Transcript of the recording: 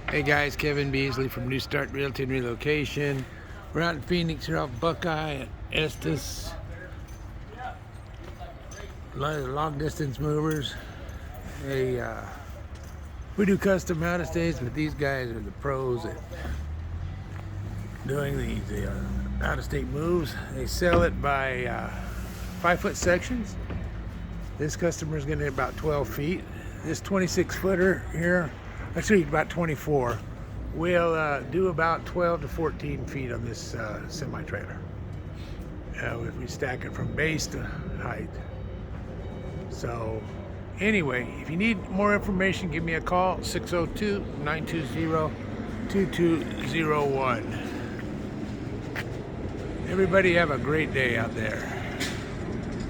Hey guys, Kevin Beasley from New Start Realty and Relocation. We're out in Phoenix here off Buckeye at Estes. Long distance movers. We do custom out of states, but these guys are the pros at doing these out of state moves. They sell it by 5-foot sections. This customer is going to need about 12 feet. This 26-footer here, actually about 24. We'll do about 12 to 14 feet on this semi-trailer if we stack it from base to height. So anyway, if you need more information, give me a call, 602-920-2201. Everybody have a great day out there.